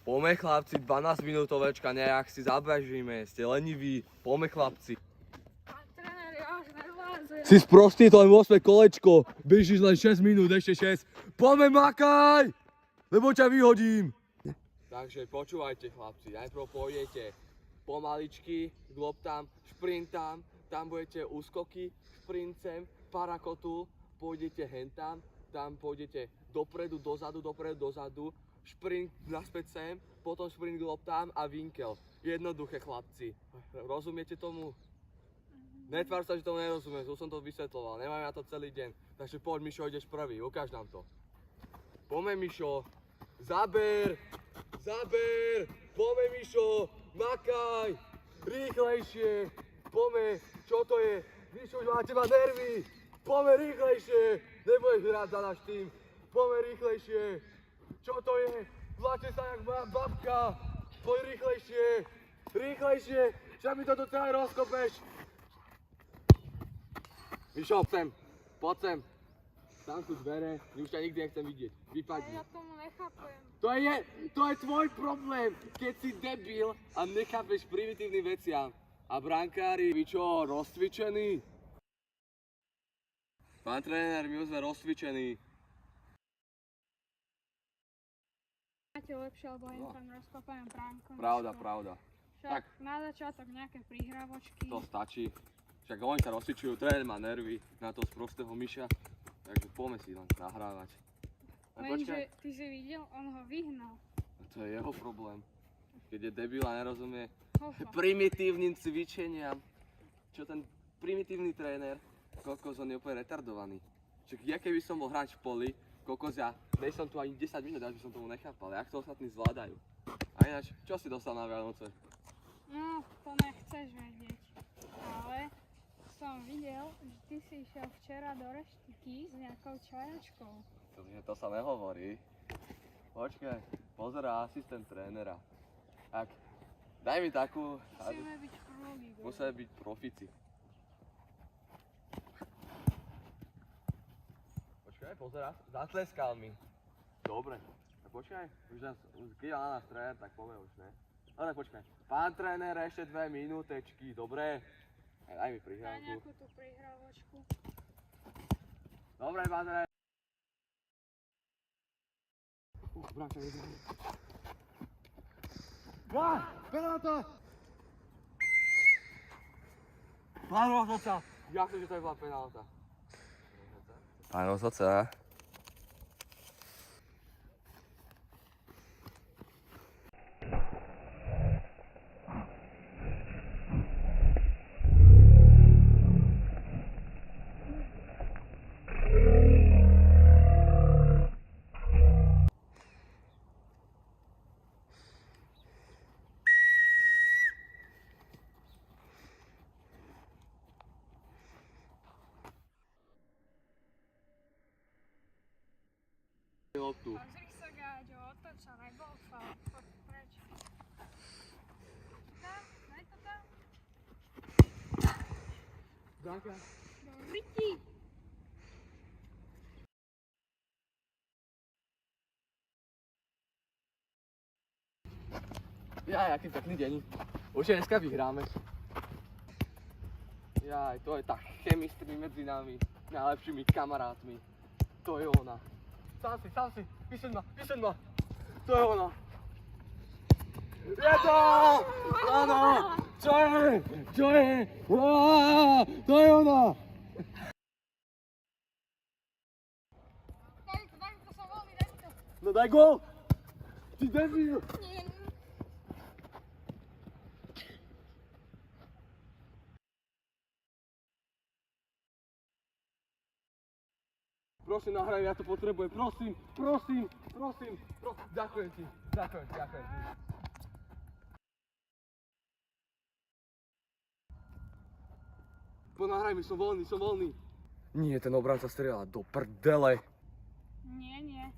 Poďme chlapci, 12 minútovečka, nejak si zabežíme, ste leniví, poďme chlapci. Pán tréner, ja už nervózim. Si sprostý, to len 8 kolečko, bežíš len 6 minút, ešte 6. Poďme makaj, lebo ťa vyhodím. Takže počúvajte chlapci, najprv pôjdete pomaličky k loptám, šprintám, tam budete úskoky, šprincem, parakotu, pôjdete hentam, tam pôjdete dopredu, dozadu, šprint naspäť sem, potom šprint k loptám a vinkel. Jednoduché chlapci. Rozumiete tomu? Netvár sa, že tomu nerozumieš, už som to vysvetloval, nemáme na to celý deň. Takže poď Mišo, ideš prvý, ukáž nám to. Poďme Mišo, zaber, poďme Mišo, makaj, rýchlejšie, poďme, čo to je, Mišo už má teba nervy, poďme rýchlejšie, nebudeš hrať za náš tým, poďme rýchlejšie. Čo to je? Vláče sa jak babka. Poď rýchlejšie. Však mi to tu celé rozkopeš. Mišo, sem. Poď sem. Tam sú dvere. Už ťa nikdy nechcem vidieť. Vypadni. Ja tomu nechápem. To je tvoj problém, keď si debil a nechápeš primitívnym veciam. A brankári, vy čo, rozcvičení? Pán tréner, my už sme rozcvičení. Máte lepšie, lebo im tam rozkopajem bránkom. Pravda. Však na začiatok nejaké prihrávočky. To stačí. Však oni sa rozcvičujú, tréner má nervy na toho sprostého myša. Takže poďme si len nahrávať. Lenže ty si videl, on ho vyhnal. To je jeho problém. Keď je debil a nerozumie Hofa. primitívnym cvičeniam. Čo ten primitívny tréner, kokos, on je úplne retardovaný. Však ja keby som bol hráč v poli, kokos, ja som tu ani 10 minút, až by som tomu nechápal, jak to ostatní zvládajú. A ináč, čo si dostal na Vianoce? No, to nechceš vedieť. Ale som videl, že ty si išiel včera do reštiky s nejakou čajačkou. To sa nehovorí. Počkaj, pozerá asistent trénera. Daj mi takú... Musíme byť prúdi. Musíme byť profici. Počkaj, pozerá, zatleskal mi. Dobre, tak počkaj, keď na nás tréner, tak povie už, ne? No tak počkaj, pán tréner, ešte 2 minútečky, dobre? Daj mi Daj prihrávku. nejakú tú prihrávočku. Dobre, pán tréner. Bráča, penálta! Pán rozhodca! Jak to, že to je bola penálta? Pán rozhodca. Loptu. Pozri sa, Gáďo, otoč sa, nebol faul. Poď preč. Tam, daj to tam. Ďakujem. Do ryti. Aký pekný deň. Už dneska vyhráme. To je tá chemistry medzi nami, najlepšími kamarátmi. To je ona. Sám si, vyšeň ma. To je ona. Je to! Áno! Čo je? To je ona! Daj to sa voľný, daj to. No daj gól! Ty debil! Nie. Prosím, nahraj, ja to potrebujem, prosím. Ďakujem ti. Ponáhraj mi, som voľný. Nie, ten obranca strieľa do prdele. Nie.